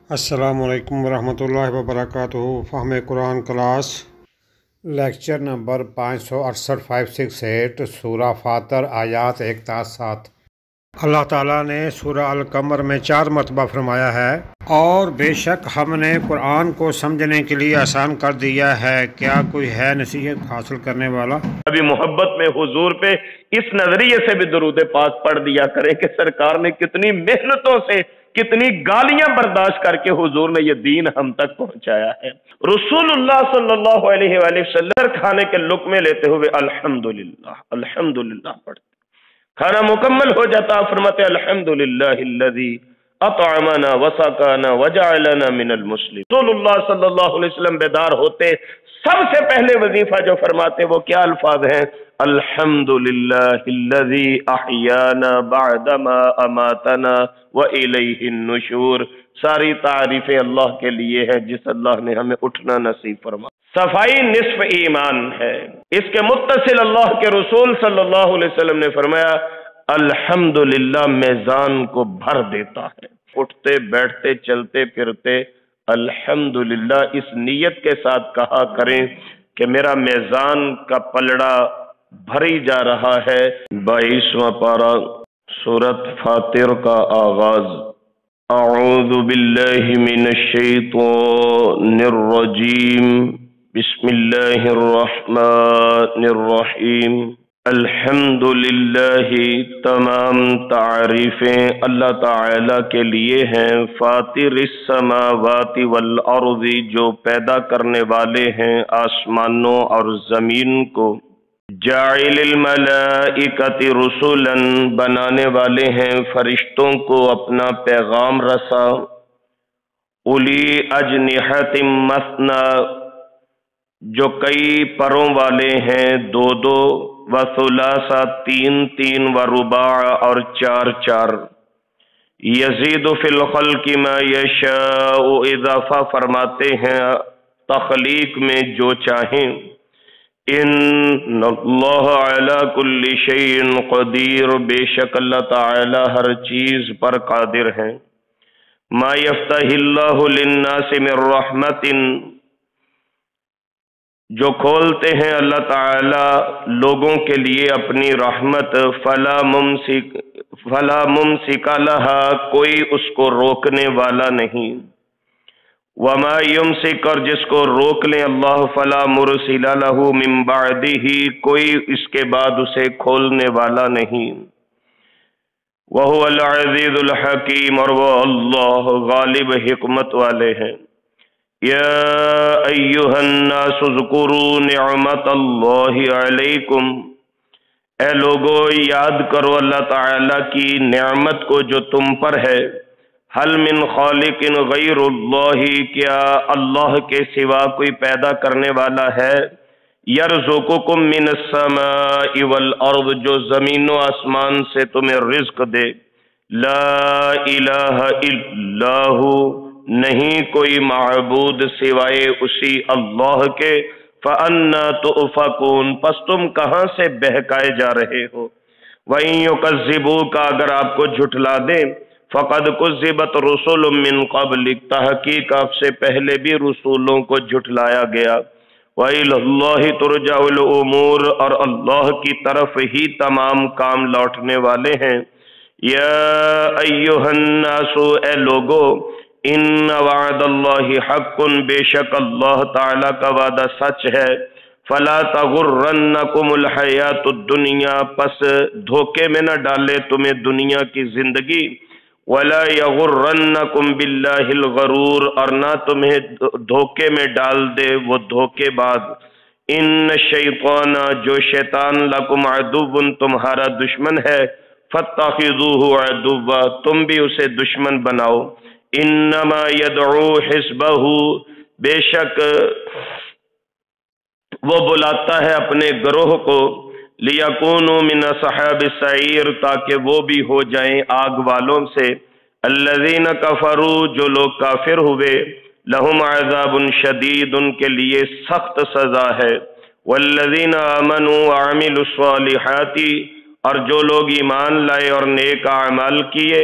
السلام علیکم ورحمۃ اللہ وبرکاتہ۔ فہم قرآن کلاس لیکچر نمبر 568 568 سورہ فاطر آیات 1 تا 7۔ اللہ تعالیٰ نے سورہ القمر میں 4 مرتبہ فرمایا ہے، اور بے شک ہم نے قرآن کو سمجھنے کے لیے آسان کر دیا ہے، کیا کوئی ہے نصیحت حاصل کرنے والا؟ ابھی محبت میں حضور پہ اس نظریے سے بھی درود پاک پڑھ دیا کریں کہ سرکار نے کتنی محنتوں سے کتنی گالیاں برداشت کر کے حضور نے یہ دین ہم تک پہنچایا ہے۔ رسول اللہ صلی اللہ علیہ وآلہ وسلم کھانے کے لقمے لیتے ہوئے الحمدللہ الحمدللہ پڑھتے، کھانا مکمل ہو جاتا فرماتے الحمدللہ الذی اطعمنا وسقانا وجعلنا من المسلمین۔ رسول اللہ صلی اللہ علیہ وسلم بیدار ہوتے سب سے پہلے وظیفہ جو فرماتے وہ کیا الفاظ ہیں؟ الحمدللہ الذی احیانا بعدما اماتنا والیہ النشور۔ ساری تعریفیں اللہ کے لیے ہیں جس اللہ نے ہمیں اٹھنا نصیب فرمایا۔ صفائی نصف ایمان ہے۔ اس کے متصل اللہ کے رسول صلی اللہ علیہ وسلم نے فرمایا الحمدللہ میزان کو بھر دیتا ہے۔ اٹھتے بیٹھتے چلتے پھرتے الحمدللہ اس نیت کے ساتھ کہا کریں کہ میرا میزان کا پلڑا بھری جا رہا ہے۔ 22واں پارہ سورۃ فاطر کا آغاز۔ اعوذ باللہ من الشیطان الرجیم، بسم اللہ الرحمن الرحیم۔ الحمدللہ تمام تعریفیں اللہ تعالی کے لیے ہیں، فاطر السماوات والارض جو پیدا کرنے والے ہیں آسمانوں اور زمین کو، جاعل الملائکۃ رسلا بنانے والے ہیں فرشتوں کو اپنا پیغام رسا، اولی اجنحۃ مثنی جو کئی پروں والے ہیں 2 وثلاثہ 3 ورباع اور 4 یزید فی الخلق ما یشاء اضافہ فرماتے ہیں تخلیق میں جو چاہیں۔ ان اللہ علی کل شیء قدیر، بے شک اللہ تعالی ہر چیز پر قادر ہیں۔ ما یفتح اللہ للناس من رحمت، جو کھولتے ہیں اللہ تعالی لوگوں کے لیے اپنی رحمت، فلا ممسک لہا، کوئی اس کو روکنے والا نہیں، وما یمسک، اور جس کو روک لیں اللہ، فلا مرسل لہ من بعدہ، کوئی اس کے بعد اسے کھولنے والا نہیں۔ وہو العزیز الحکیم، اور وہ اللہ غالب حکمت والے ہیں۔ یا ایہا الناس اذکروا نعمت اللہ علیکم، اے لوگو یاد کرو اللہ تعالی کی نعمت کو جو تم پر ہے۔ حل من خالق غیر اللہ، کیا اللہ کے سوا کوئی پیدا کرنے والا ہے؟ یرزقکم من السماء والارض، جو زمین و آسمان سے تمہیں رزق دے۔ لا الہ الا ہو، نہیں کوئی معبود سوائے اسی اللہ کے۔ فَأَنَّا تُؤْفَكُونَ، پس تم کہاں سے بہکائے جا رہے ہو۔ وَإِن يُكَذِّبُوكَ، اگر آپ کو جھٹلا دیں، فَقَدْ كُذِّبَتْ رُسُلٌ مِّن قَبْلِكَ، تحقیق آپ سے پہلے بھی رسولوں کو جھٹلایا گیا۔ وَإِلَى اللَّهِ تُرْجَعُ الْأُمُورُ، اور اللہ کی طرف ہی تمام کام لوٹنے والے ہیں۔ یا ایھا الناس، اے لوگو، ان وعد اللہ حق، بے شک اللہ تعالی کا وعدہ سچ ہے۔ فلا تغرنکم الحیات الدنیا، پس دھوکے میں نہ ڈالے تمہیں دنیا کی زندگی۔ ولا یغرنکم باللہ الغرور، اور نہ تمہیں دھوکے میں ڈال دے وہ دھوکے باز۔ ان الشیطان، جو شیطان، لکم عدو، تمہارا دشمن ہے۔ فاتخذوہ عدوا، تم بھی اسے دشمن بناؤ۔ انما یدعو حزبہ، بے شک وہ بلاتا ہے اپنے گروہ کو، لیکونوا من اصحاب السعیر، تاکہ وہ بھی ہو جائیں آگ والوں سے۔ الذین کفروا، جو لوگ کافر ہوئے، لہم عذاب شدید، ان کے لیے سخت سزا ہے۔ والذین آمنوا وعملوا الصالحات، اور جو لوگ ایمان لائے اور نیک اعمال کیے،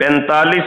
45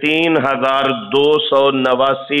3289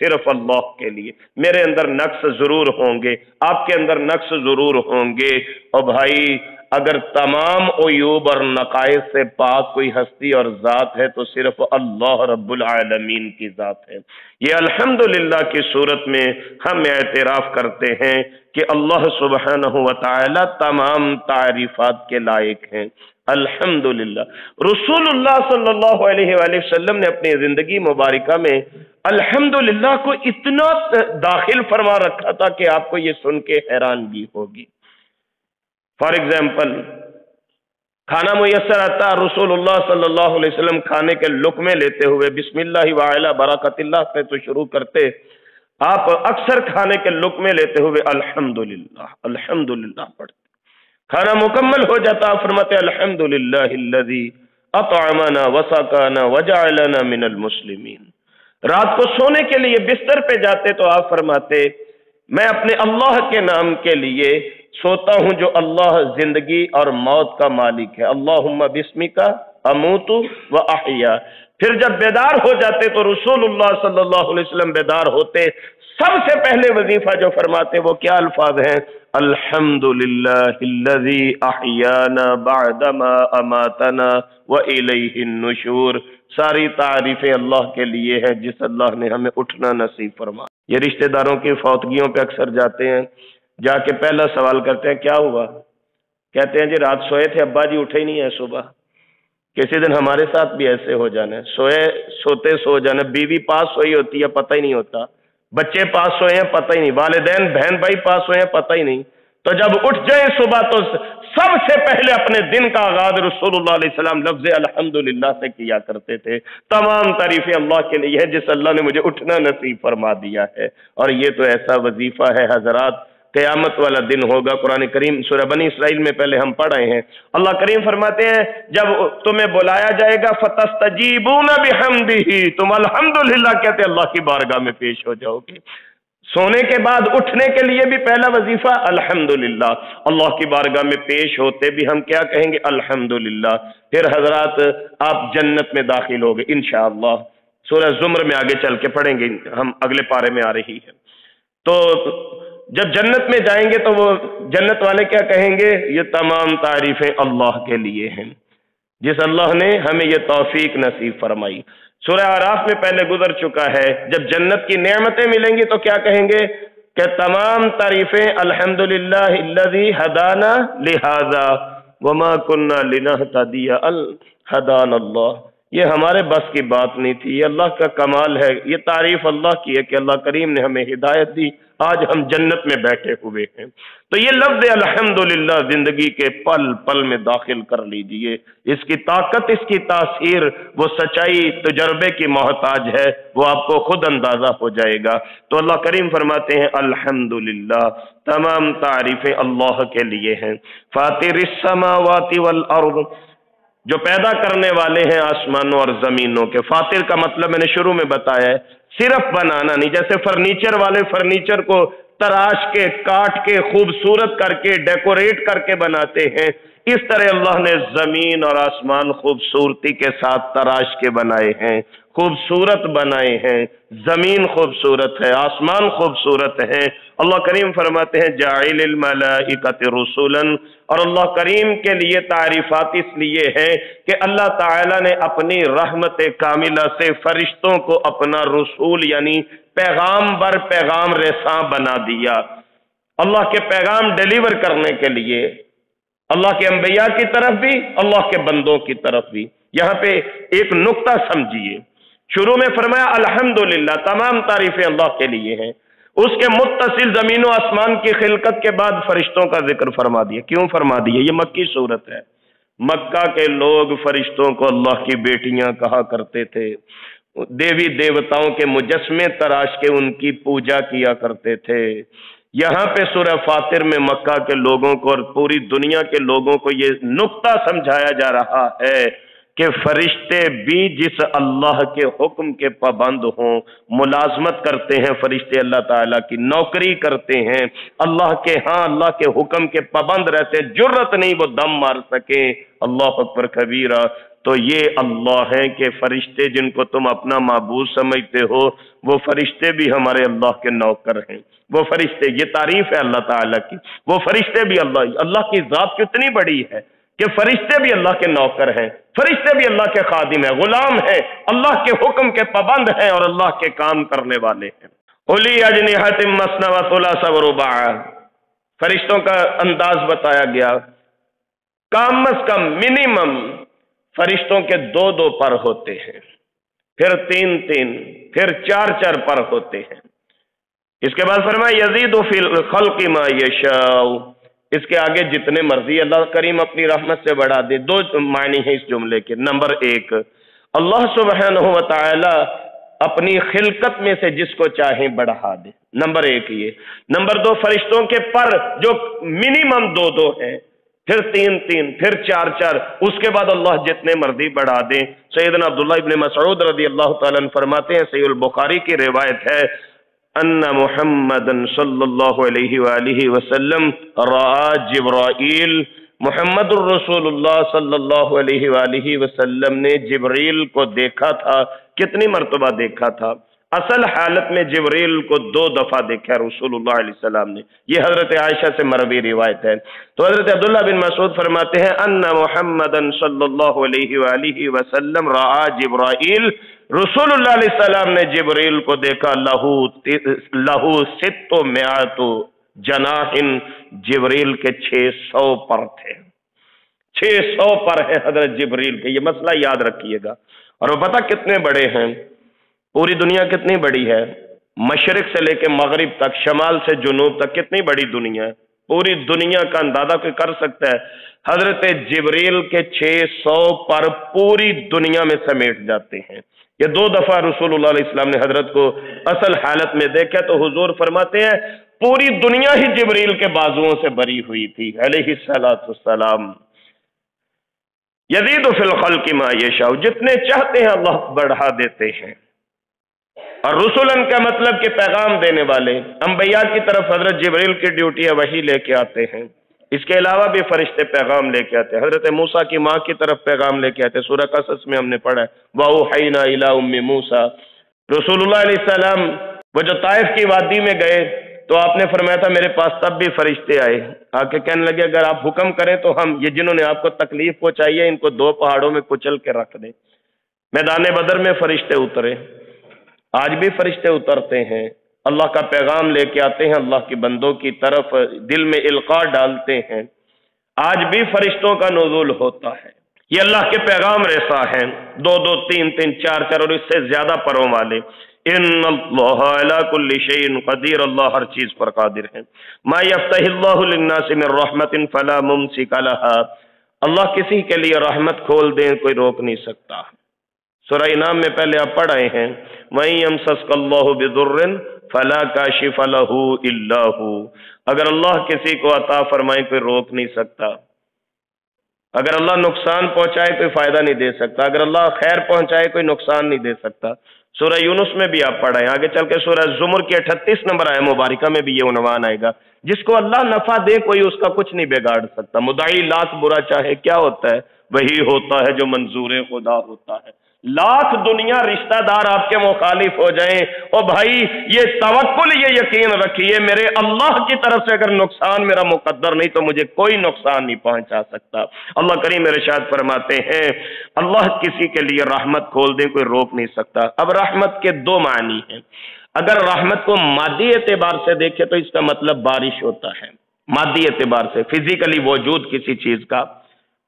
صرف اللہ کے لیے۔ میرے اندر نقص ضرور ہوں گے، آپ کے اندر نقص ضرور ہوں گے، اور بھائی اگر تمام عیوب اور نقائص سے پاک کوئی ہستی اور ذات ہے تو صرف اللہ رب العالمین کی ذات ہے۔ یہ الحمدللہ کی صورت میں ہم اعتراف کرتے ہیں کہ اللہ سبحانہ و تعالی تمام تعریفات کے لائق ہیں۔ الحمدللہ رسول اللہ صلی اللہ علیہ وآلہ وسلم نے اپنی زندگی مبارکہ میں الحمدللہ کو اتنا داخل فرما رکھا تھا کہ آپ کو یہ سن کے حیرانگی ہوگی۔ فار ایگزامپل، کھانا میسر آتا، رسول اللہ صلی اللہ علیہ وسلم کھانے کے لقمے لیتے ہوئے بسم اللہ وعلی برکت اللہ سے تو شروع کرتے، آپ اکثر کھانے کے لقمے لیتے ہوئے الحمدللہ الحمدللہ پڑھتے۔ کھانا مکمل ہو جاتا، فرماتے الحمدللہ الذی اطعمنا وسقانا وجعلنا من المسلمین۔ رات کو سونے کے لیے بستر پہ جاتے تو آپ فرماتے میں اپنے اللہ کے نام کے لیے سوتا ہوں جو اللہ زندگی اور موت کا مالک ہے، اللہم بسمک اموت و احیا۔ پھر جب بیدار ہو جاتے تو رسول اللہ صلی اللہ علیہ وسلم بیدار ہوتے، سب سے پہلے وظیفہ جو فرماتے وہ کیا الفاظ ہیں؟ الحمدللہ الذی احیانا بعدما اماتنا والیہ النشور۔ ساری تعریفیں اللہ کے لیے ہیں جس اللہ نے ہمیں اٹھنا نصیب فرما۔ یہ رشتہ داروں کی فوتگیوں پہ اکثر جاتے ہیں، جا کے پہلا سوال کرتے ہیں کیا ہوا؟ کہتے ہیں جی رات سوئے تھے، ابا جی اٹھے ہی نہیں ہے صبح۔ کسی دن ہمارے ساتھ بھی ایسے ہو جانا ہے، سوتے سو جانا، بیوی پاس سوئی ہوتی ہے پتہ ہی نہیں ہوتا، بچے پاس سوئے ہیں پتہ ہی نہیں، والدین بہن بھائی پاس سوئے ہیں پتہ ہی نہیں، تو جب اٹھ جائیں صبح تو سب سے پہلے اپنے دن کا آغاز رسول اللہ علیہ السلام لفظ الحمدللہ سے کیا کرتے تھے۔ تمام تعریفیں اللہ کے لیے ہے جس اللہ نے مجھے اٹھنا نصیب فرما دیا ہے، اور یہ تو ایسا وظیفہ ہے حضرات، قیامت والا دن ہوگا۔ قرآن کریم سورہ بنی اسرائیل میں پہلے ہم پڑھ رہے ہیں، اللہ کریم فرماتے ہیں جب تمہیں بلایا جائے گا فَتَسْتَجِيبُونَ بِحَمْدِهِ، تم الحمدللہ کہتے اللہ کی بارگاہ میں پیش ہو جاؤ گے۔ سونے کے بعد اٹھنے کے لیے بھی پہلا وظیفہ الحمدللہ، اللہ کی بارگاہ میں پیش ہوتے بھی ہم کیا کہیں گے؟ الحمدللہ۔ پھر حضرات آپ جنت میں داخل ہوگے انشاءاللہ، سورہ زمر میں آگے چل کے پڑھیں گے، ہم اگلے پارے میں آ رہی ہے۔ تو جب جنت میں جائیں گے تو وہ جنت والے کیا کہیں گے؟ یہ تمام تعریفیں اللہ کے لیے ہیں جس اللہ نے ہمیں یہ توفیق نصیب فرمائی۔ سورہ اعراف میں پہلے گزر چکا ہے، جب جنت کی نعمتیں ملیں گی تو کیا کہیں گے کہ تمام تعریفیں الحمدللہ الذی ہدانا لہذا وما کننا لنہتدی ان ہدانا اللہ۔ یہ ہمارے بس کی بات نہیں تھی، یہ اللہ کا کمال ہے، یہ تعریف اللہ کی ہے کہ اللہ کریم نے ہمیں ہدایت دی، آج ہم جنت میں بیٹھے ہوئے ہیں۔ تو یہ لفظ الحمدللہ زندگی کے پل پل میں داخل کر لیجئے، اس کی طاقت، اس کی تاثیر، وہ سچائی تجربے کی محتاج ہے، وہ آپ کو خود اندازہ ہو جائے گا۔ تو اللہ کریم فرماتے ہیں الحمدللہ، تمام تعریفیں اللہ کے لیے ہیں۔ فاطر السماوات والارض، جو پیدا کرنے والے ہیں آسمانوں اور زمینوں کے۔ فاطر کا مطلب میں نے شروع میں بتایا ہے، صرف بنانا نہیں، جیسے فرنیچر والے فرنیچر کو تراش کے کاٹ کے خوبصورت کر کے ڈیکوریٹ کر کے بناتے ہیں، اس طرح اللہ نے زمین اور آسمان خوبصورتی کے ساتھ تراش کے بنائے ہیں، خوبصورت بنائے ہیں، زمین خوبصورت ہے، آسمان خوبصورت ہے۔ اللہ کریم فرماتے ہیں جاعل الملائکۃ رسولا، اور اللہ کریم کے لیے تعریفات اس لیے ہے کہ اللہ تعالی نے اپنی رحمت کاملہ سے فرشتوں کو اپنا رسول یعنی پیغام بر پیغام رساں بنا دیا، اللہ کے پیغام ڈیلیور کرنے کے لیے، اللہ کے انبیاء کی طرف بھی، اللہ کے بندوں کی طرف بھی۔ یہاں پہ ایک نقطہ سمجھیے، شروع میں فرمایا الحمدللہ، تمام تعریفیں اللہ کے لیے ہیں، اس کے متصل زمین و آسمان کی خلقت کے بعد فرشتوں کا ذکر فرما دیا۔ کیوں فرما دیا؟ یہ مکی صورت ہے، مکہ کے لوگ فرشتوں کو اللہ کی بیٹیاں کہا کرتے تھے، دیوی دیوتاؤں کے مجسمے تراش کے ان کی پوجا کیا کرتے تھے۔ یہاں پہ سورہ فاطر میں مکہ کے لوگوں کو اور پوری دنیا کے لوگوں کو یہ نقطہ سمجھایا جا رہا ہے کہ فرشتے بھی جس اللہ کے حکم کے پابند ہوں، ملازمت کرتے ہیں، فرشتے اللہ تعالیٰ کی نوکری کرتے ہیں، اللہ کے ہاں اللہ کے حکم کے پابند رہتے ہیں، جرت نہیں وہ دم مار سکیں، اللہ اکبر کبیرہ، تو یہ اللہ ہیں کہ فرشتے جن کو تم اپنا معبود سمجھتے ہو، وہ فرشتے بھی ہمارے اللہ کے نوکر ہیں۔ وہ فرشتے، یہ تعریف ہے اللہ تعالیٰ کی، وہ فرشتے بھی اللہ کی ذات کتنی بڑی ہے کہ فرشتے بھی اللہ کے نوکر ہیں، فرشتے بھی اللہ کے خادم ہیں، غلام ہیں، اللہ کے حکم کے پابند ہیں اور اللہ کے کام کرنے والے ہیں۔ اولی اجنحۃ مثنی و ثلاث و رباع، فرشتوں کا انداز بتایا گیا، کم از کم منیمم فرشتوں کے 2 پر ہوتے ہیں، پھر 3 پھر 4 پر ہوتے ہیں۔ اس کے بعد فرمایا یزید فی الخلق ما یشاء، اس کے آگے جتنے مرضی اللہ کریم اپنی رحمت سے بڑھا دے۔ 2 معنی ہیں اس جملے کے۔ نمبر 1، اللہ سبحانہ و تعالی اپنی خلقت میں سے جس کو چاہیں بڑھا دے، نمبر 1 یہ۔ نمبر 2، فرشتوں کے پر جو منیمم 2 ہیں، پھر 3 پھر 4 اس کے بعد اللہ جتنے مرضی بڑھا دیں۔ سیدنا عبداللہ ابن مسعود رضی اللہ تعالیٰ عنہ فرماتے ہیں، صحیح البخاری کی روایت ہے، ان محمد صلی اللہ علیہ وآلہ وسلم رآ جبرائیل، محمد الرسول اللہ صلی اللہ علیہ وآلہ وسلم نے جبریل کو دیکھا تھا۔ کتنی مرتبہ دیکھا تھا؟ اصل حالت میں جبریل کو 2 دفعہ دیکھا رسول اللہ علیہ السلام نے، یہ حضرت عائشہ سے مروی روایت ہے۔ تو حضرت عبداللہ بن مسعود فرماتے ہیں، ان محمد صلی اللہ علیہ وآلہ وسلم رآ جبرائیل، رسول اللہ علیہ السلام نے جبریل کو دیکھا، لہو 600 جناح، جبریل کے 600 پر تھے، 600 پر ہے حضرت جبریل کے۔ یہ مسئلہ یاد رکھیے گا۔ اور وہ پتہ کتنے بڑے ہیں؟ پوری دنیا کتنی بڑی ہے؟ مشرق سے لے کے مغرب تک، شمال سے جنوب تک کتنی بڑی دنیا ہے؟ پوری دنیا کا اندازہ کوئی کر سکتا ہے؟ حضرت جبریل کے 600 پر پوری دنیا میں سمیٹ جاتے ہیں۔ یہ 2 دفعہ رسول اللہ علیہ السلام نے حضرت کو اصل حالت میں دیکھا تو حضور فرماتے ہیں پوری دنیا ہی جبریل کے بازوؤں سے بری ہوئی تھی علیہ السلام۔ یزید فی الخلق ما یشاء، جتنے چاہتے ہیں اللہ بڑھا دیتے ہیں۔ اور رسولن کا مطلب کہ پیغام دینے والے، انبیاء کی طرف حضرت جبریل کی ڈیوٹی ہے، وہی لے کے آتے ہیں۔ اس کے علاوہ بھی فرشتے پیغام لے کے آتے ہیں۔ حضرت موسیٰ کی ماں کی طرف پیغام لے کے آتے ہیں، سورہ قصص میں ہم نے پڑھا ہے، وَأَوْحَيْنَا إِلَىٰ أُمِّ مُوسَىٰ۔ رسول اللہ علیہ السلام وہ جو طائف کی وادی میں گئے تو آپ نے فرمایا تھا میرے پاس تب بھی فرشتے آئے، آ کے کہنے لگے اگر آپ حکم کریں تو ہم یہ جنہوں نے آپ کو تکلیف پہنچائی ہے ان کو 2 پہاڑوں میں کچل کے رکھ دیں۔ میدان بدر میں فرشتے اترے، آج بھی فرشتے اترتے ہیں، اللہ کا پیغام لے کے آتے ہیں، اللہ کی بندوں کی طرف دل میں القاء ڈالتے ہیں۔ آج بھی فرشتوں کا نزول ہوتا ہے، یہ اللہ کے پیغام رساں ہیں، 2 3 4 اور اس سے زیادہ پروں والے۔ ان اللہ علی کل شیء قدیر، اللہ ہر چیز پر قادر ہے۔ ما یفتح اللہ للناس من رحمت فلا ممسک لها، اللہ کسی کے لیے رحمت کھول دیں کوئی روک نہیں سکتا۔ سورہ انعام میں پہلے آپ پڑھ آئے ہیں، وَإِن يَمْسَسْكَ اللَّهُ بِضُرٍّ فَلَا كَاشِفَ لَهُ إِلَّا هُوَ، اگر اللہ کسی کو عطا فرمائے کوئی روک نہیں سکتا، اگر اللہ نقصان پہنچائے کوئی فائدہ نہیں دے سکتا، اگر اللہ خیر پہنچائے کوئی نقصان نہیں دے سکتا۔ سورہ یونس میں بھی آپ پڑھائیں، آگے چل کے سورہ زمر کی 38 نمبر آیت مبارکہ میں بھی یہ عنوان آئے گا، جس کو اللہ نفع دے کوئی اس کا کچھ نہیں بگاڑ سکتا۔ مدعی لاکھ برا چاہے کیا ہوتا ہے؟ وہی ہوتا ہے جو منظور خدا ہوتا ہے۔ لاکھ دنیا رشتہ دار آپ کے مخالف ہو جائیں، او بھائی یہ توکل، یہ یقین رکھیے میرے اللہ کی طرف سے اگر نقصان میرا مقدر نہیں تو مجھے کوئی نقصان نہیں پہنچا سکتا۔ اللہ کریم ارشاد فرماتے ہیں اللہ کسی کے لیے رحمت کھول دیں کوئی روک نہیں سکتا۔ اب رحمت کے 2 معنی ہیں، اگر رحمت کو مادی اعتبار سے دیکھیں تو اس کا مطلب بارش ہوتا ہے، مادی اعتبار سے فزیکلی وجود کسی چیز کا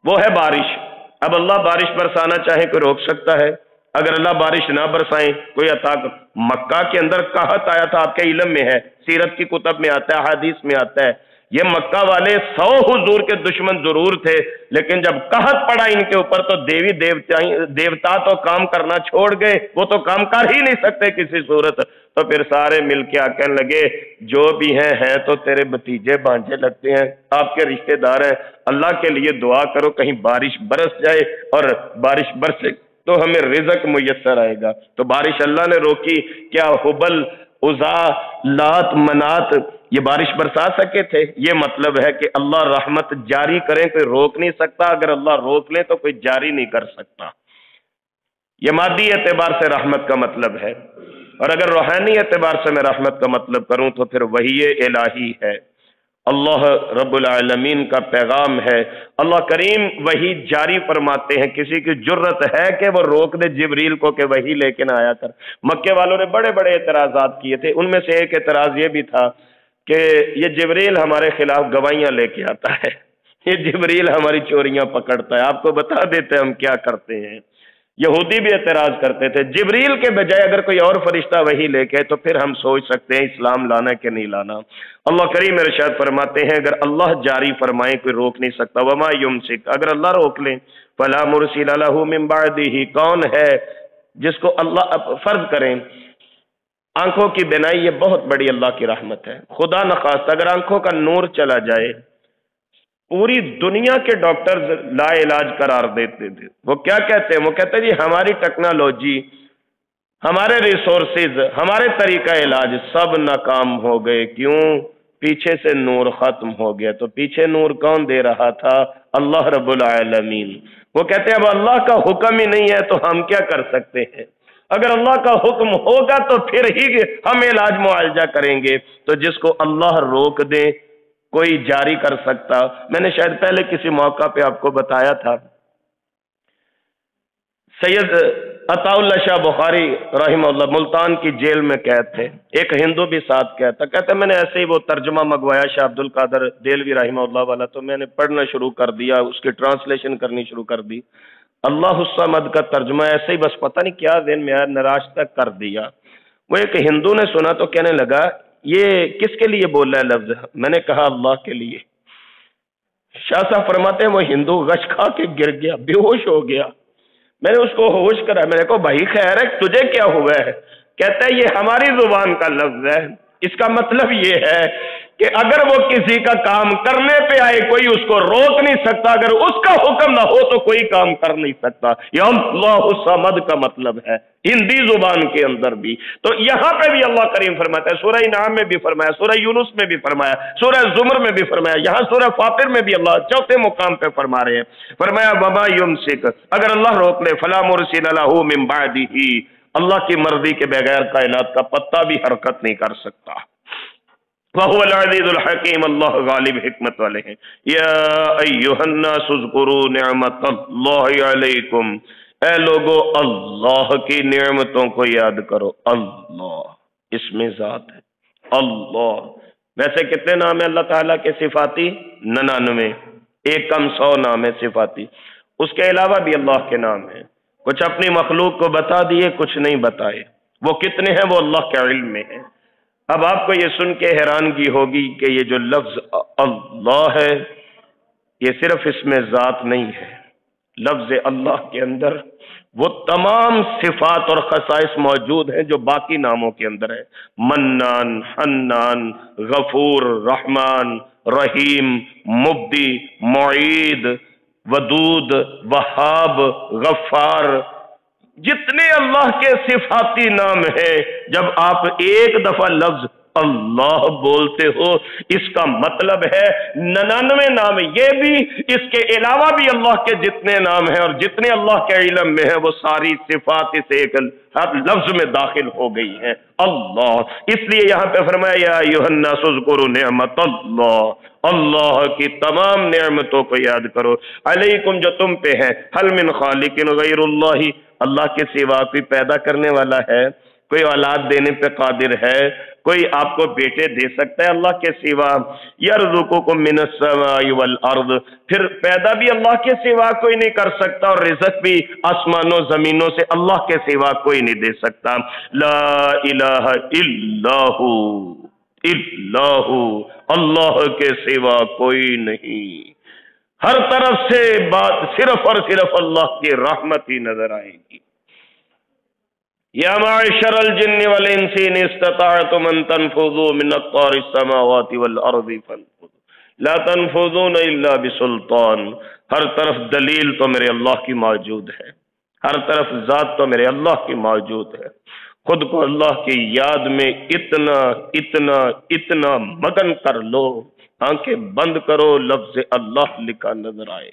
وہ ہے بارش۔ اب اللہ بارش برسانا چاہے کوئی روک سکتا ہے؟ اگر اللہ بارش نہ برسائیں کوئی عطا مکہ کے اندر قحط آیا تھا، آپ کے علم میں ہے، سیرت کی کتب میں آتا ہے، حدیث میں آتا ہے، یہ مکہ والے 100 حضور کے دشمن ضرور تھے لیکن جب قحط پڑا ان کے اوپر تو دیوتا تو کام کرنا چھوڑ گئے، وہ تو کام کر ہی نہیں سکتے کسی صورت، تو پھر سارے مل کے کہنے لگے جو بھی ہیں تو تیرے بھتیجے بھانجے لگتے ہیں، آپ کے رشتہ دار ہیں، اللہ کے لیے دعا کرو کہیں بارش برس جائے اور بارش برسے تو ہمیں رزق میسر آئے گا۔ تو بارش اللہ نے روکی، کیا حبل، عزا، لات، منات یہ بارش برسا سکے تھے؟ یہ مطلب ہے کہ اللہ رحمت جاری کریں کوئی روک نہیں سکتا، اگر اللہ روک لیں تو کوئی جاری نہیں کر سکتا۔ یہ مادی اعتبار سے رحمت کا مطلب ہے، اور اگر روحانی اعتبار سے میں رحمت کا مطلب کروں تو پھر وحی الہی ہے، اللہ رب العالمین کا پیغام ہے۔ اللہ کریم وحی جاری فرماتے ہیں، کسی کی جرت ہے کہ وہ روک دے جبریل کو کہ وحی لے کے نہ آیا کر؟ مکے والوں نے بڑے بڑے اعتراضات کیے تھے، ان میں سے ایک اعتراض یہ بھی تھا کہ یہ جبریل ہمارے خلاف گواہیاں لے کے آتا ہے، یہ جبریل ہماری چوریاں پکڑتا ہے، آپ کو بتا دیتے ہم کیا کرتے ہیں۔ یہودی بھی اعتراض کرتے تھے، جبریل کے بجائے اگر کوئی اور فرشتہ وحی لے کے تو پھر ہم سوچ سکتے ہیں اسلام لانا کہ نہیں لانا۔ اللہ کریم ارشاد فرماتے ہیں اگر اللہ جاری فرمائے کوئی روک نہیں سکتا، وما یمسک، اگر اللہ روک لیں فلا مرسل لہ من بعدہ، کون ہے جس کو اللہ فرض کریں آنکھوں کی بینائی، یہ بہت بڑی اللہ کی رحمت ہے۔ خدا نخواستہ اگر آنکھوں کا نور چلا جائے، پوری دنیا کے ڈاکٹرز لا علاج قرار دیتے تھے، وہ کیا کہتے ہیں؟ وہ کہتے ہیں جی ہماری ٹیکنالوجی، ہمارے ریسورسز، ہمارے طریقہ علاج سب ناکام ہو گئے، کیوں؟ پیچھے سے نور ختم ہو گیا۔ تو پیچھے نور کون دے رہا تھا؟ اللہ رب العالمین۔ وہ کہتے ہیں اب اللہ کا حکم ہی نہیں ہے تو ہم کیا کر سکتے ہیں؟ اگر اللہ کا حکم ہوگا تو پھر ہی ہم علاج معالجہ کریں گے۔ تو جس کو اللہ روک دے کوئی جاری کر سکتا؟ میں نے شاید پہلے کسی موقع پہ آپ کو بتایا تھا، سید عطا اللہ شاہ بخاری رحمہ اللہ ملتان کی جیل میں قید تھے، ایک ہندو بھی ساتھ قید تھا، کہتے میں نے ایسے ہی وہ ترجمہ منگوایا شاہ عبد القادر دہلوی رحمہ اللہ والا، تو میں نے پڑھنا شروع کر دیا، اس کی ٹرانسلیشن کرنی شروع کر دی، اللہ الصمد کا ترجمہ ایسے ہی بس پتہ نہیں کیا ذہن میں آیا، نراش تک کر دیا۔ وہ ایک ہندو نے سنا تو کہنے لگا یہ کس کے لیے بول رہا ہے لفظ؟ میں نے کہا اللہ کے لیے۔ شاہ صاحب فرماتے ہیں وہ ہندو غش کھا کے گر گیا، بے ہوش ہو گیا۔ میں نے اس کو ہوش کرا، میں نے کہا بھائی خیر ہے، تجھے کیا ہوا ہے؟ کہتا ہے یہ ہماری زبان کا لفظ ہے، اس کا مطلب یہ ہے کہ اگر وہ کسی کا کام کرنے پہ آئے کوئی اس کو روک نہیں سکتا، اگر اس کا حکم نہ ہو تو کوئی کام کر نہیں سکتا۔ یہ اللہ الصمد کا مطلب ہے ہندی زبان کے اندر بھی۔ تو یہاں پہ بھی اللہ کریم فرماتا ہے، سورہ انعام میں بھی فرمایا، سورہ یونس میں بھی فرمایا، سورہ زمر میں بھی فرمایا، یہاں سورہ فاطر میں بھی اللہ چوتھے مقام پہ فرما رہے ہیں، فرمایا وما یمسک، اگر اللہ روک لے فلا مرسل لہ من بعدہ، اللہ کی مرضی کے بغیر کائنات کا پتا بھی حرکت نہیں کر سکتا۔ وَهُوَ الْعَزِيزُ الْحَكِيمُ، اللہ غالب حکمت والے ہیں۔ یا ایھا الناس اذکروا نعمت اللہ علیکم، اے لوگو اللہ کی نعمتوں کو یاد کرو۔ اللہ اس میں ذات ہے اللہ۔ ویسے کتنے نام ہیں اللہ تعالیٰ کے صفاتی؟ 99، ایک کم 100 نام ہے صفاتی، اس کے علاوہ بھی اللہ کے نام ہیں، کچھ اپنی مخلوق کو بتا دیے، کچھ نہیں بتائے، وہ کتنے ہیں وہ اللہ کے علم میں ہیں۔ اب آپ کو یہ سن کے حیرانگی ہوگی کہ یہ جو لفظ اللہ ہے یہ صرف اس میں ذات نہیں ہے، لفظ اللہ کے اندر وہ تمام صفات اور خصائص موجود ہیں جو باقی ناموں کے اندر ہے، منان، حنان، غفور، رحمان، رحیم، مبدی، معید، ودود، وہاب، غفار، جتنے اللہ کے صفاتی نام ہیں، جب آپ ایک دفعہ لفظ اللہ بولتے ہو اس کا مطلب ہے 99 نام یہ بھی، اس کے علاوہ بھی اللہ کے جتنے نام ہیں اور جتنے اللہ کے علم میں ہیں وہ ساری صفات اس ایک لفظ میں داخل ہو گئی ہیں، اللہ۔ اس لیے یہاں پہ فرمایا یا ایھا الناس اذکروا نعمت اللہ، اللہ کی تمام نعمتوں کو یاد کرو، علیکم جو تم پہ ہے، هل من خالق غیر اللہ، اللہ کے سوا کوئی پیدا کرنے والا ہے، کوئی اولاد دینے پہ قادر ہے، کوئی آپ کو بیٹے دے سکتا ہے اللہ کے سوا؟ یرزقکم من السماء والارض، پھر پیدا بھی اللہ کے سوا کوئی نہیں کر سکتا اور رزق بھی آسمانوں زمینوں سے اللہ کے سوا کوئی نہیں دے سکتا۔ لا الہ الا ہو، الا ہو، اللہ کے سوا کوئی نہیں، ہر طرف سے بات صرف اور صرف اللہ کی رحمت ہی نظر آئے گی۔ یا معشر الجن والانس ان استطعتم ان تنفذوا من اقطار السماوات والارض فانفذوا لا تنفذون الا بسلطان، ہر طرف دلیل تو میرے اللہ کی موجود ہے، ہر طرف ذات تو میرے اللہ کی موجود ہے، خود کو اللہ کی یاد میں اتنا اتنا اتنا مگن کر لو، آنکھیں بند کرو، لفظ اللہ لکھا نظر آئے،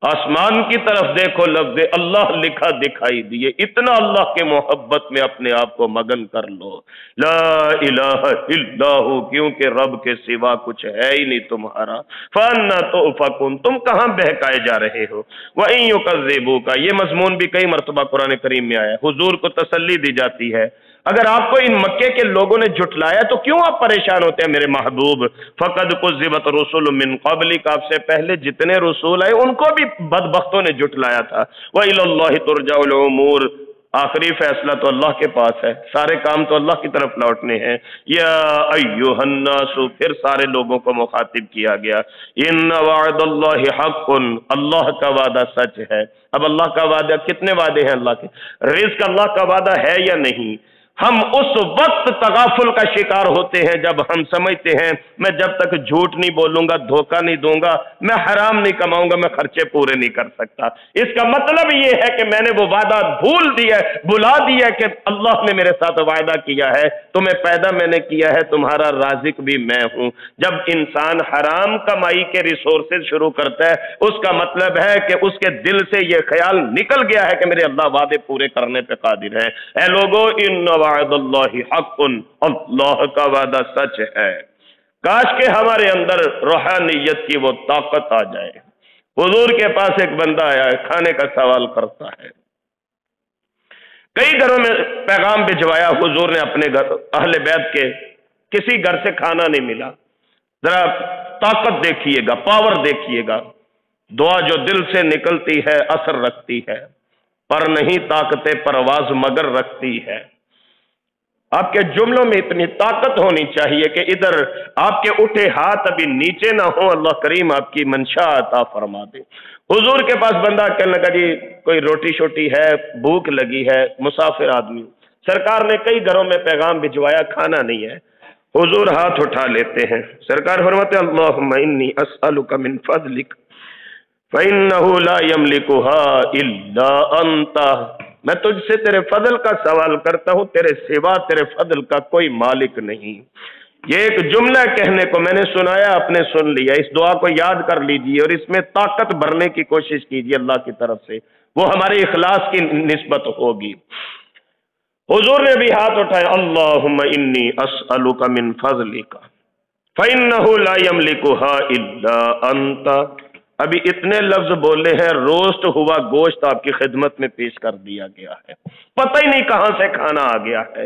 آسمان کی طرف دیکھو، لفظ اللہ لکھا دکھائی دیے، اتنا اللہ کے محبت میں اپنے آپ کو مگن کر لو، لا الہ الا ہو، کیونکہ رب کے سوا کچھ ہے ہی نہیں تمہارا، فَأَنَّا تُؤْفَكُونَ، تم کہاں بہکائے جا رہے ہو، وَإِن يُكَذِّبُوكَ، یہ مضمون بھی کئی مرتبہ قرآن کریم میں آیا ہے، حضور کو تسلی دی جاتی ہے اگر آپ کو ان مکے کے لوگوں نے جھٹلایا تو کیوں آپ پریشان ہوتے ہیں میرے محبوب، فَقَدْ كُذِّبَتْ رُسُلٌ مِّن قَبْلِكَ، آپ سے پہلے جتنے رسول آئے ان کو بھی بدبختوں نے جھٹلایا تھا، وَإِلَى اللَّهِ تُرْجَعُ الْأُمُورُ، آخری فیصلہ تو اللہ کے پاس ہے، سارے کام تو اللہ کی طرف لوٹنے ہیں، یا ایھا الناس، پھر سارے لوگوں کو مخاطب کیا گیا، ان وعد اللہ حق، اللہ کا وعدہ سچ ہے۔ اب اللہ کا وعدہ، کتنے وعدے ہیں اللہ کے؟ رزق اللہ کا وعدہ ہے یا نہیں؟ ہم اس وقت تغافل کا شکار ہوتے ہیں جب ہم سمجھتے ہیں میں جب تک جھوٹ نہیں بولوں گا، دھوکہ نہیں دوں گا، میں حرام نہیں کماؤں گا، میں خرچے پورے نہیں کر سکتا۔ اس کا مطلب یہ ہے کہ میں نے وہ وعدہ بھول دیا، بھلا دیا کہ اللہ نے میرے ساتھ وعدہ کیا ہے، تمہیں پیدا میں نے کیا ہے، تمہارا رازق بھی میں ہوں۔ جب انسان حرام کمائی کے ریسورسز شروع کرتا ہے، اس کا مطلب ہے کہ اس کے دل سے یہ خیال نکل گیا ہے کہ میرے اللہ وعدے پورے کرنے پہ قادر ہے۔ اے لوگو، ان وعد اللہ حق، اللہ کا وعدہ سچ ہے۔ کاش کہ ہمارے اندر روحانیت کی وہ طاقت آ جائے۔ حضور کے پاس ایک بندہ آیا ہے، کھانے کا سوال کرتا ہے، کئی گھروں میں پیغام بھجوایا، حضور نے اپنے گھر اہل بیت کے کسی گھر سے کھانا نہیں ملا۔ ذرا طاقت دیکھیے گا، پاور دیکھیے گا، دعا جو دل سے نکلتی ہے اثر رکھتی ہے، پر نہیں طاقت پرواز مگر رکھتی ہے۔ آپ کے جملوں میں اتنی طاقت ہونی چاہیے کہ ادھر آپ کے اٹھے ہاتھ ابھی نیچے نہ ہو، اللہ کریم آپ کی منشا عطا فرما دے۔ حضور کے پاس بندہ کہنے لگا جی کوئی روٹی شوٹی ہے، بھوک لگی ہے، مسافر آدمی۔ سرکار نے کئی گھروں میں پیغام بھجوایا، کھانا نہیں ہے۔ حضور ہاتھ اٹھا لیتے ہیں، سرکار فرماتے ہیں اللہم انی اسألک من فضلک فإنہ لا یملکها الا انت، میں تجھ سے تیرے فضل کا سوال کرتا ہوں، تیرے سوا تیرے فضل کا کوئی مالک نہیں۔ یہ ایک جملہ کہنے کو میں نے سنایا، آپ نے سن لیا، اس دعا کو یاد کر لیجئے اور اس میں طاقت بھرنے کی کوشش کیجئے اللہ کی طرف سے، وہ ہمارے اخلاص کی نسبت ہوگی۔ حضور نے بھی ہاتھ اٹھایا، اللہم انی اسألک من فضلک فإنہ لا یملکها الا انت۔ ابھی اتنے لفظ بولے ہیں، روسٹ ہوا گوشت آپ کی خدمت میں پیش کر دیا گیا ہے، پتہ ہی نہیں کہاں سے کھانا آ گیا ہے۔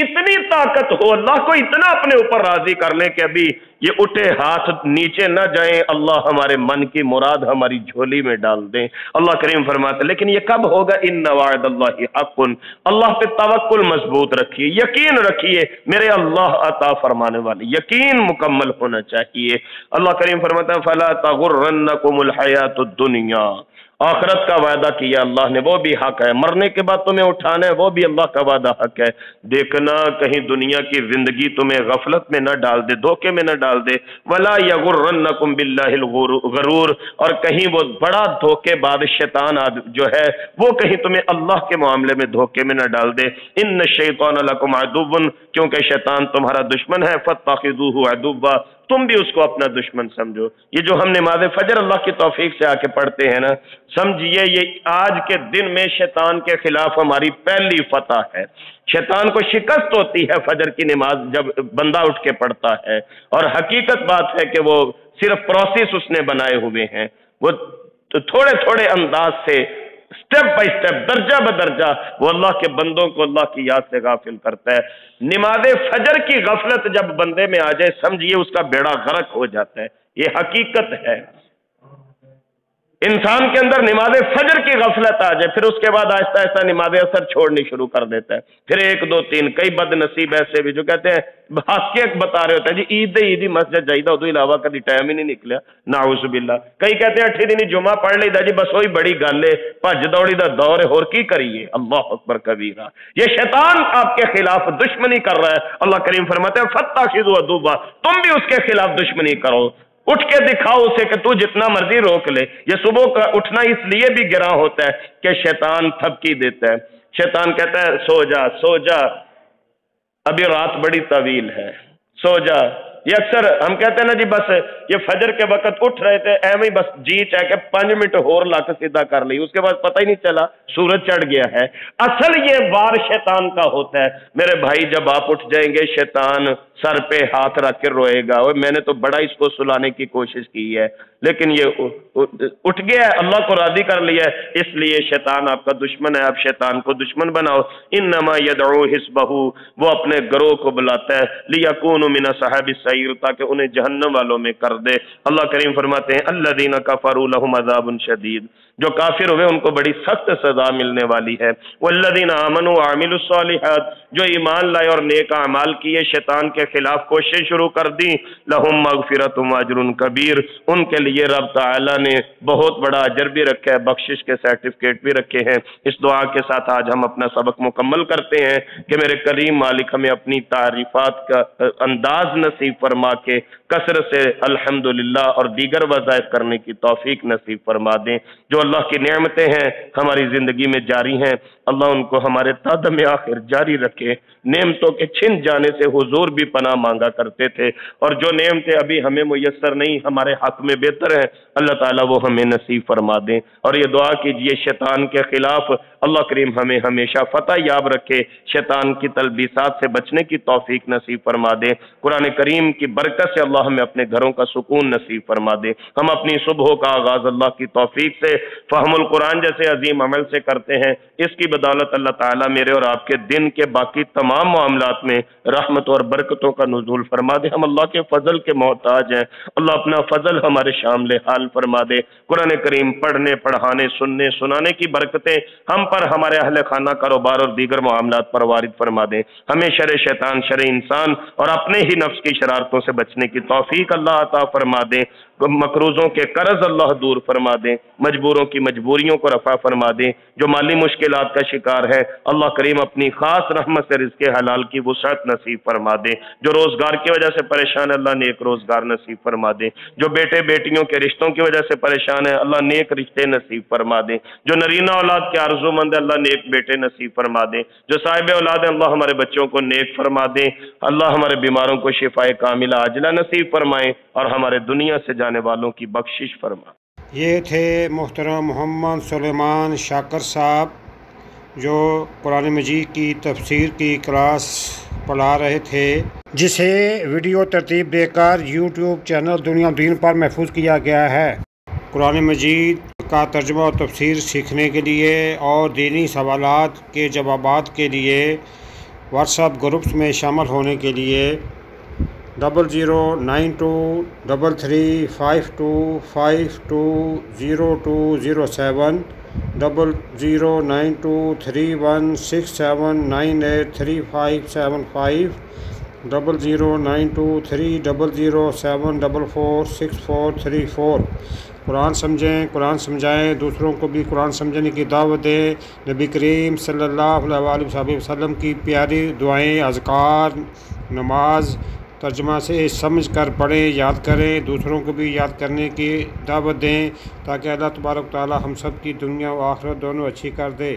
اتنی طاقت ہو، اللہ کو اتنا اپنے اوپر راضی کر لیں کہ ابھی یہ اٹھے ہاتھ نیچے نہ جائیں، اللہ ہمارے من کی مراد ہماری جھولی میں ڈال دیں۔ اللہ کریم فرماتا ہے لیکن یہ کب ہوگا؟ ان وعد اللہ حق، اللہ پہ توکل مضبوط رکھیے، یقین رکھیے، میرے اللہ عطا فرمانے والے، یقین مکمل ہونا چاہیے۔ اللہ کریم فرماتا ہے فلا تغرنکم الحیات الدنیا، آخرت کا وعدہ کیا اللہ نے، وہ بھی حق ہے، مرنے کے بعد تمہیں اٹھانا ہے، وہ بھی اللہ کا وعدہ حق ہے۔ دیکھنا کہیں دنیا کی زندگی تمہیں غفلت میں نہ ڈال دے، دھوکے میں نہ ڈال دے، ولا یغرنکم باللہ الغرور، اور کہیں وہ بڑا دھوکے بعد شیطان جو ہے وہ کہیں تمہیں اللہ کے معاملے میں دھوکے میں نہ ڈال دے۔ ان الشیطان لکم عدو، کیونکہ شیطان تمہارا دشمن ہے، فاتخذوہ عدوا، تم بھی اس کو اپنا دشمن سمجھو۔ یہ جو ہم نماز فجر اللہ کی توفیق سے آ کے پڑھتے ہیں نا، سمجھیے یہ آج کے دن میں شیطان کے خلاف ہماری پہلی فتح ہے۔ شیطان کو شکست ہوتی ہے فجر کی نماز جب بندہ اٹھ کے پڑھتا ہے، اور حقیقت بات ہے کہ وہ صرف پروسیس اس نے بنائے ہوئے ہیں، وہ تھوڑے تھوڑے انداز سے سٹیپ بائی سٹیپ، درجہ بدرجہ وہ اللہ کے بندوں کو اللہ کی یاد سے غافل کرتا ہے۔ نماز فجر کی غفلت جب بندے میں آ جائے، سمجھیے اس کا بیڑا غرق ہو جاتا ہے، یہ حقیقت ہے۔ انسان کے اندر نماز فجر کی غفلت آ جائے، پھر اس کے بعد آہستہ آہستہ نماز اثر چھوڑنی شروع کر دیتا ہے۔ پھر ایک دو تین، کئی بد نصیب ایسے بھی جو کہتے ہیں ہنس کے بتا رہے ہوتے ہیں جی عیدی مسجد جائیدہ ادو علاوہ کبھی ٹائم ہی نہیں نکلیا، نعوذ باللہ۔ کئی کہتے ہیں 8 دن جمعہ پڑھ لیدا جی بس وہی بڑی گل ہے، بھج دوڑی دا دور ہے، اور کی کریے۔ اللہ اکبر کبیرہ، یہ شیطان آپ کے خلاف دشمنی کر رہا ہے۔ اللہ کریم فرماتے ہیں فاتخذوا عدوا، تم بھی اس کے خلاف دشمنی کرو، اٹھ کے دکھاؤ اسے کہ تو جتنا مرضی روک لے۔ یہ صبح کا اٹھنا اس لیے بھی گراں ہوتا ہے کہ شیطان تھپکی دیتا ہے، شیطان کہتا ہے سو جا سو جا، ابھی رات بڑی طویل ہے، سو جا۔ یہ اکثر ہم کہتے ہیں نا جی بس یہ فجر کے وقت اٹھ رہے تھے ایویں بس جی چاہ کے 5 منٹ اور لک سیدھا کر لی، اس کے بعد پتہ ہی نہیں چلا سورج چڑھ گیا ہے۔ اصل یہ وار شیطان کا ہوتا ہے میرے بھائی، جب آپ اٹھ جائیں گے شیطان سر پہ ہاتھ رکھ کے روئے گا، اور میں نے تو بڑا اس کو سلانے کی کوشش کی ہے لیکن یہ اٹھ گیا ہے، اللہ کو راضی کر لیا ہے، اس لیے شیطان آپ کا دشمن ہے، آپ شیطان کو دشمن بناؤ۔ انما یدعو حزبہ، وہ اپنے گروہ کو بلاتا ہے، لیکونوا من اصحاب السعیر، تاکہ انہیں جہنم والوں میں کر دے۔ اللہ کریم فرماتے ہیں الذین کفروا لهم عذاب شدید، جو کافر ہوئے ان کو بڑی سخت سزا ملنے والی ہے۔ والذین آمنوا وعملوا الصالحات، جو ایمان لائے اور نیک اعمال کیے، شیطان کے خلاف کوشش شروع کر دی، لہم مغفرۃ واجر کبیر، ان کے لیے رب تعالی نے بہت بڑا اجر بھی رکھا ہے، بخشش کے سرٹیفکیٹ بھی رکھے ہیں۔ اس دعا کے ساتھ آج ہم اپنا سبق مکمل کرتے ہیں کہ میرے کریم مالک ہمیں اپنی تعریفات کا انداز نصیب فرما کے کثرت سے الحمدللہ اور دیگر وظائف کرنے کی توفیق نصیب فرما دیں۔ جو اللہ کی نعمتیں ہیں ہماری زندگی میں جاری ہیں، اللہ ان کو ہمارے تادم آخر جاری رکھے۔ نعمتوں کے چھن جانے سے حضور بھی پناہ مانگا کرتے تھے، اور جو نعمتیں ابھی ہمیں میسر نہیں ہمارے حق میں بہتر ہیں، اللہ تعالیٰ وہ ہمیں نصیب فرما دیں۔ اور یہ دعا کیجئے شیطان کے خلاف اللہ کریم ہمیں ہمیشہ فتح یاب رکھے، شیطان کی تلبیسات سے بچنے کی توفیق نصیب فرما دے۔ قرآن کریم کی برکت سے اللہ ہمیں اپنے گھروں کا سکون نصیب فرما دے۔ ہم اپنی صبح کا آغاز اللہ کی توفیق سے فہم القرآن جیسے عظیم عمل سے کرتے ہیں، اس کی بدولت اللہ تعالیٰ میرے اور آپ کے دن کے باقی تمام معاملات میں رحمت اور برکتوں کا نزول فرما دے۔ ہم اللہ کے فضل کے محتاج ہیں، اللہ اپنا فضل ہمارے شامل حال فرما دے۔ قرآن کریم پڑھنے، پڑھانے، سننے، سنانے کی برکتیں ہم پر، ہمارے اہل خانہ، کاروبار اور دیگر معاملات پر وارد فرما دے۔ ہمیں شر شیطان، شر انسان اور اپنے ہی نفس کی شرارتوں سے بچنے کی توفیق اللہ عطا فرما دے۔ مقروضوں کے قرض اللہ دور فرما دیں، مجبوروں کی مجبوریوں کو رفع فرما دیں، جو مالی مشکلات کا شکار ہے اللہ کریم اپنی خاص رحمت سے رزق حلال کی وسعت نصیب فرما دیں، جو روزگار کی وجہ سے پریشان ہے اللہ نیک روزگار نصیب فرما دیں، جو بیٹے بیٹیوں کے رشتوں کی وجہ سے پریشان ہے اللہ نیک رشتے نصیب فرما دیں، جو نرینہ اولاد کے آرزو مند ہے اللہ نیک بیٹے نصیب فرما دیں، جو صاحب اولاد ہے اللہ ہمارے بچوں کو نیک فرما دیں، اللہ ہمارے بیماروں کو شفائے کاملہ عاجلہ نصیب فرمائیں اور ہمارے دنیا سے جانے والوں کی بخشش فرما۔ یہ تھے محترم محمد سلیمان شاکر صاحب جو قرآن مجید کی تفسیر کی کلاس پڑھا رہے تھے، جسے ویڈیو ترتیب دے کر یوٹیوب چینل دنیا دین پر محفوظ کیا گیا ہے۔ قرآن مجید کا ترجمہ اور تفسیر سیکھنے کے لیے اور دینی سوالات کے جوابات کے لیے واٹس ایپ گروپس میں شامل ہونے کے لیے 00923352520207 00923167983575 00923007446434۔ قرآن سمجھیں، قرآن سمجھائیں، دوسروں کو بھی قرآن سمجھنے کی دعوت دیں۔ نبی کریم صلی اللہ علیہ وسلم کی پیاری دعائیں، اذکار، نماز ترجمہ سے سمجھ کر پڑھیں، یاد کریں، دوسروں کو بھی یاد کرنے کی دعوت دیں، تاکہ اللہ تبارک و تعالی ہم سب کی دنیا و آخرت دونوں اچھی کر دے۔